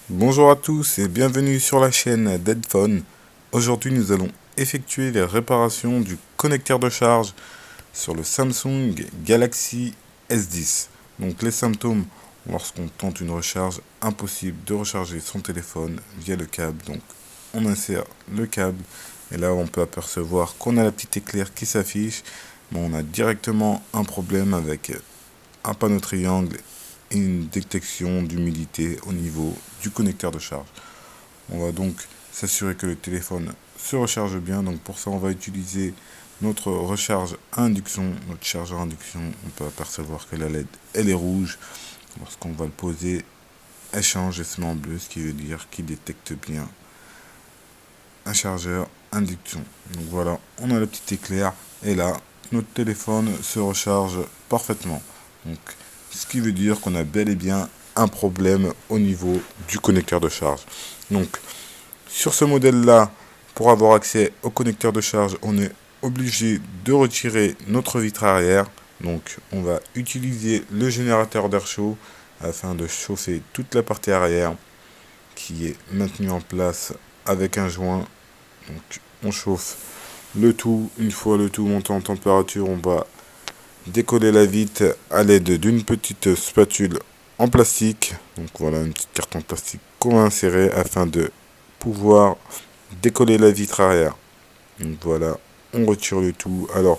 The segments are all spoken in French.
Bonjour à tous et bienvenue sur la chaîne d'Edphone. Aujourd'hui nous allons effectuer les réparations du connecteur de charge sur le Samsung Galaxy S10. Donc les symptômes lorsqu'on tente une recharge, impossible de recharger son téléphone via le câble. Donc on insère le câble et là on peut apercevoir qu'on a la petite éclair qui s'affiche. Mais on a directement un problème avec un panneau triangle et une détection d'humidité au niveau du connecteur de charge. On va donc s'assurer que le téléphone se recharge bien. Donc pour ça, on va utiliser notre recharge à induction, notre chargeur à induction. On peut apercevoir que la LED, elle est rouge. Lorsqu'on va le poser, elle change et se met en bleu, ce qui veut dire qu'il détecte bien un chargeur induction. Donc voilà, on a le petit éclair et là, notre téléphone se recharge parfaitement. Donc, ce qui veut dire qu'on a bel et bien un problème au niveau du connecteur de charge. Donc, sur ce modèle-là, pour avoir accès au connecteur de charge, on est obligé de retirer notre vitre arrière. Donc, on va utiliser le générateur d'air chaud afin de chauffer toute la partie arrière qui est maintenue en place avec un joint. Donc, on chauffe le tout. Une fois le tout monté en température, on va décoller la vitre à l'aide d'une petite spatule en plastique. Donc voilà, une petite carte en plastique qu'on va insérer afin de pouvoir décoller la vitre arrière. Donc voilà, on retire le tout. Alors,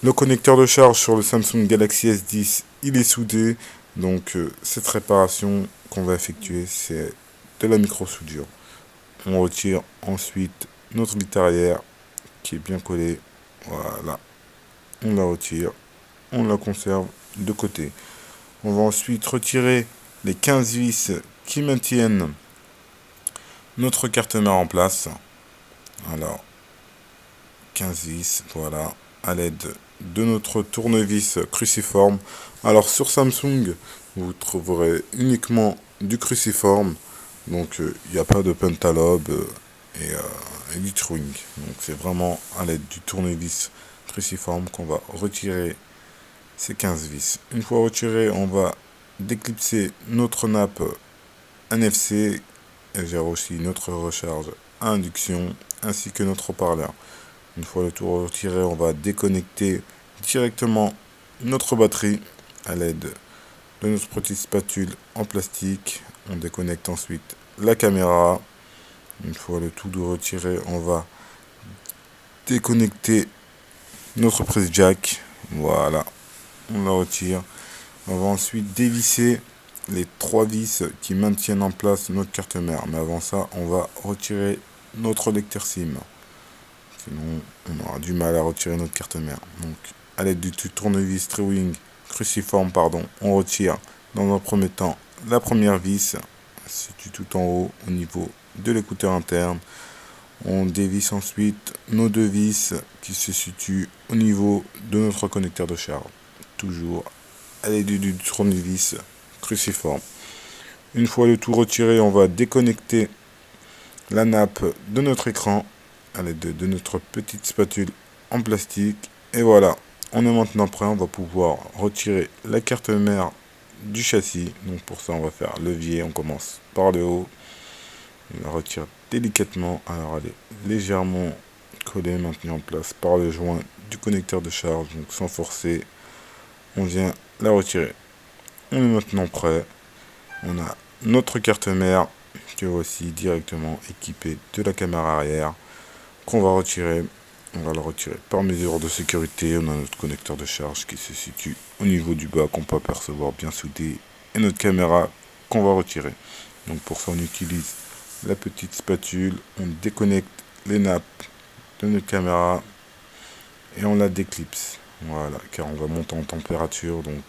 le connecteur de charge sur le Samsung Galaxy S10, il est soudé. Donc cette réparation qu'on va effectuer, c'est de la micro-soudure. On retire ensuite notre vitre arrière qui est bien collée. Voilà, on la retire, on la conserve de côté. On va ensuite retirer les 15 vis qui maintiennent notre carte mère en place. Alors, 15 vis, voilà, à l'aide de notre tournevis cruciforme. Alors, sur Samsung, vous trouverez uniquement du cruciforme. Donc, il n'y a pas de pentalobe et du Twing. Donc, c'est vraiment à l'aide du tournevis cruciforme qu'on va retirer ces 15 vis. Une fois retiré, on va déclipser notre nappe NFC. Elle gère aussi notre recharge à induction ainsi que notre haut-parleur. Une fois le tout retiré, on va déconnecter directement notre batterie à l'aide de notre petite spatule en plastique. On déconnecte ensuite la caméra. Une fois le tout retiré, on va déconnecter notre prise jack. Voilà, on la retire. On va ensuite dévisser les 3 vis qui maintiennent en place notre carte mère. Mais avant ça, on va retirer notre lecteur SIM. Sinon, on aura du mal à retirer notre carte mère. Donc, à l'aide du tournevis Triwing cruciforme, on retire dans un premier temps la première vis, située tout en haut au niveau de l'écouteur interne. On dévisse ensuite nos 2 vis qui se situent au niveau de notre connecteur de charge. Toujours à l'aide du tournevis cruciforme. Une fois le tout retiré, on va déconnecter la nappe de notre écran à l'aide de notre petite spatule en plastique. Et voilà, on est maintenant prêt, on va pouvoir retirer la carte mère du châssis. Donc pour ça, on va faire levier, on commence par le haut. On la retire délicatement, alors elle est légèrement collée, maintenue en place par le joint du connecteur de charge. Donc sans forcer, on vient la retirer. On est maintenant prêt. On a notre carte mère qui est aussi directement équipée de la caméra arrière qu'on va retirer. On va le retirer par mesure de sécurité. On a notre connecteur de charge qui se situe au niveau du bas qu'on peut apercevoir bien soudé et notre caméra qu'on va retirer. Donc pour ça on utilise la petite spatule, on déconnecte les nappes de notre caméra et on la déclipse. Voilà, car on va monter en température, donc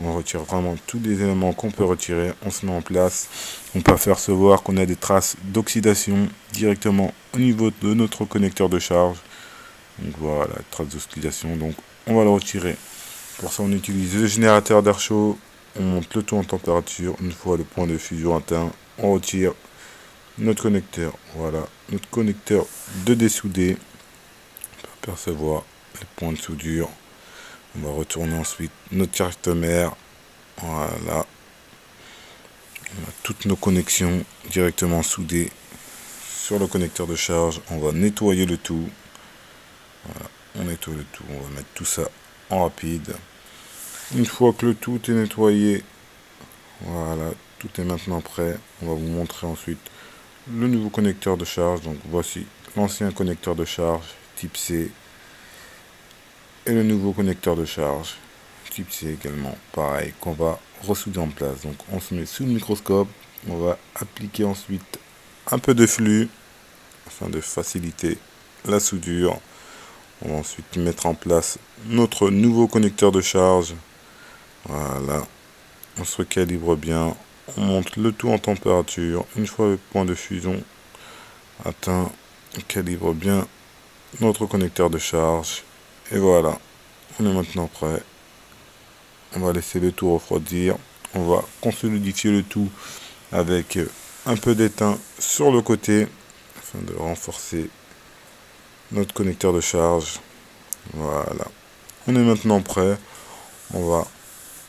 on retire vraiment tous les éléments qu'on peut retirer. On se met en place. On peut apercevoir qu'on a des traces d'oxydation directement au niveau de notre connecteur de charge. Donc voilà, traces d'oxydation. Donc on va le retirer. Pour ça, on utilise le générateur d'air chaud. On monte le tout en température. Une fois le point de fusion atteint, on retire notre connecteur. Voilà, notre connecteur de dessoudé. On peut apercevoir les points de soudure. On va retourner ensuite notre carte mère. Voilà. On a toutes nos connexions directement soudé sur le connecteur de charge. On va nettoyer le tout. Voilà, on nettoie le tout. On va mettre tout ça en rapide. Une fois que le tout est nettoyé, voilà, tout est maintenant prêt. On va vous montrer ensuite le nouveau connecteur de charge. Donc voici l'ancien connecteur de charge type C et le nouveau connecteur de charge type C également, pareil, qu'on va ressouder en place. Donc on se met sous le microscope, on va appliquer ensuite un peu de flux afin de faciliter la soudure. On va ensuite mettre en place notre nouveau connecteur de charge. Voilà, on se recalibre bien, on monte le tout en température. Une fois le point de fusion atteint, on calibre bien notre connecteur de charge. Et voilà, on est maintenant prêt. On va laisser le tout refroidir. On va consolidifier le tout avec un peu d'étain sur le côté afin de renforcer notre connecteur de charge. Voilà. On est maintenant prêt. On va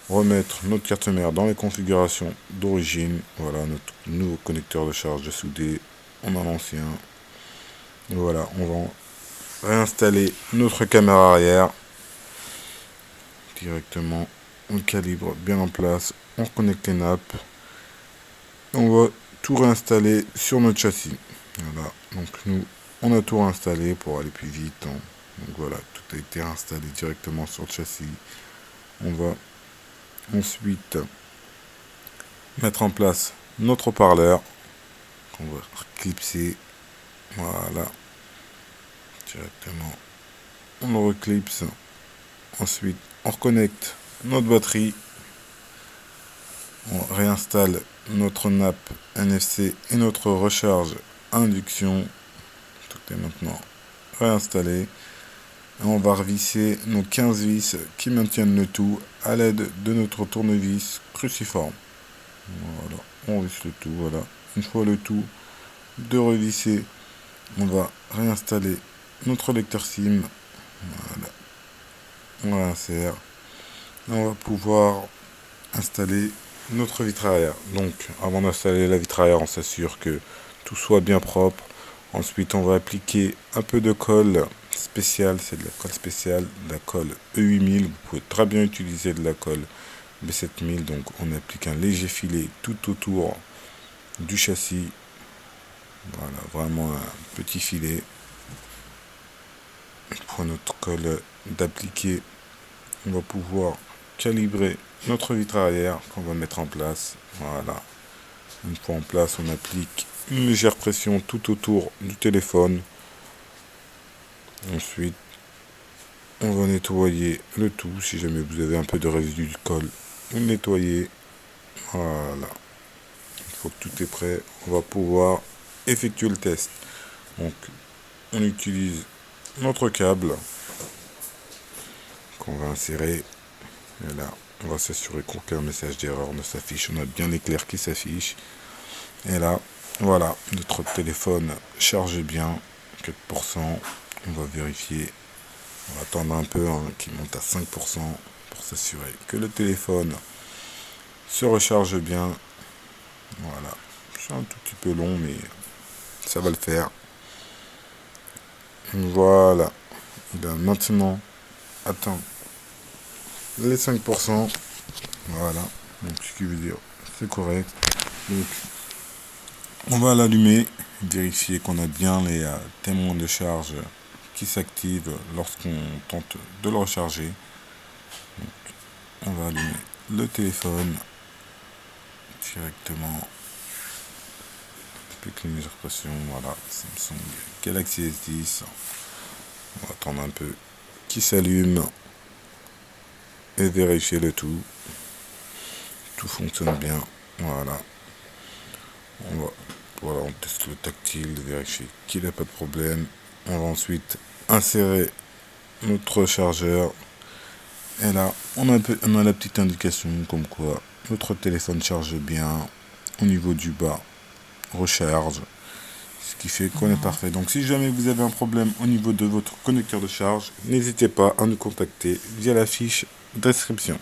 remettre notre carte mère dans les configurations d'origine. Voilà notre nouveau connecteur de charge de soudé. On a l'ancien. Voilà, on va réinstaller notre caméra arrière directement. On calibre bien en place. On connecte les nappes. On va tout réinstaller sur notre châssis. Voilà, donc nous, on a tout réinstallé pour aller plus vite. Donc voilà, tout a été réinstallé directement sur le châssis. On va ensuite mettre en place notre haut-parleur qu'on va reclipser. Voilà, directement. On le reclipse. Ensuite, on reconnecte notre batterie. On réinstalle notre nappe NFC et notre recharge induction. Tout est maintenant réinstallé. Et on va revisser nos 15 vis qui maintiennent le tout à l'aide de notre tournevis cruciforme. Voilà, on visse le tout, voilà. Une fois le tout de revisser, on va réinstaller notre lecteur SIM. Voilà. On réinsère. Et on va pouvoir installer notre vitre arrière. Donc, avant d'installer la vitre arrière, on s'assure que tout soit bien propre. Ensuite, on va appliquer un peu de colle spéciale. C'est de la colle spéciale, de la colle E8000. Vous pouvez très bien utiliser de la colle B7000. Donc, on applique un léger filet tout autour du châssis. Voilà, vraiment un petit filet. Pour notre colle d'appliquer, on va pouvoir calibrer notre vitre arrière qu'on va mettre en place. Voilà. Une fois en place, on applique une légère pression tout autour du téléphone. Ensuite, on va nettoyer le tout. Si jamais vous avez un peu de résidu de colle, vous le nettoyez. Voilà. Une fois que tout est prêt, on va pouvoir effectuer le test. Donc, on utilise notre câble qu'on va insérer. Et là, on va s'assurer qu'aucun message d'erreur ne s'affiche. On a bien l'éclair qui s'affiche. Et là, voilà, notre téléphone charge bien, 4%. On va vérifier. On va attendre un peu qu'il monte à 5% pour s'assurer que le téléphone se recharge bien. Voilà, c'est un tout petit peu long, mais ça va le faire. Voilà. Bien, maintenant, attends les 5%. Voilà, donc ce qui veut dire c'est correct. Donc, on va l'allumer, vérifier qu'on a bien les témoins de charge qui s'activent lorsqu'on tente de le recharger. Donc, on va allumer le téléphone directement. Plus que légère pression, voilà, Samsung Galaxy S10. On va attendre un peu qu'il s'allume et vérifier le tout. Tout fonctionne bien, voilà. Voilà, on teste le tactile, vérifier qu'il n'a pas de problème. On va ensuite insérer notre chargeur. Et là, on a la petite indication comme quoi notre téléphone charge bien au niveau du bas, recharge, ce qui fait qu'on est parfait. Donc si jamais vous avez un problème au niveau de votre connecteur de charge, n'hésitez pas à nous contacter via la fiche description.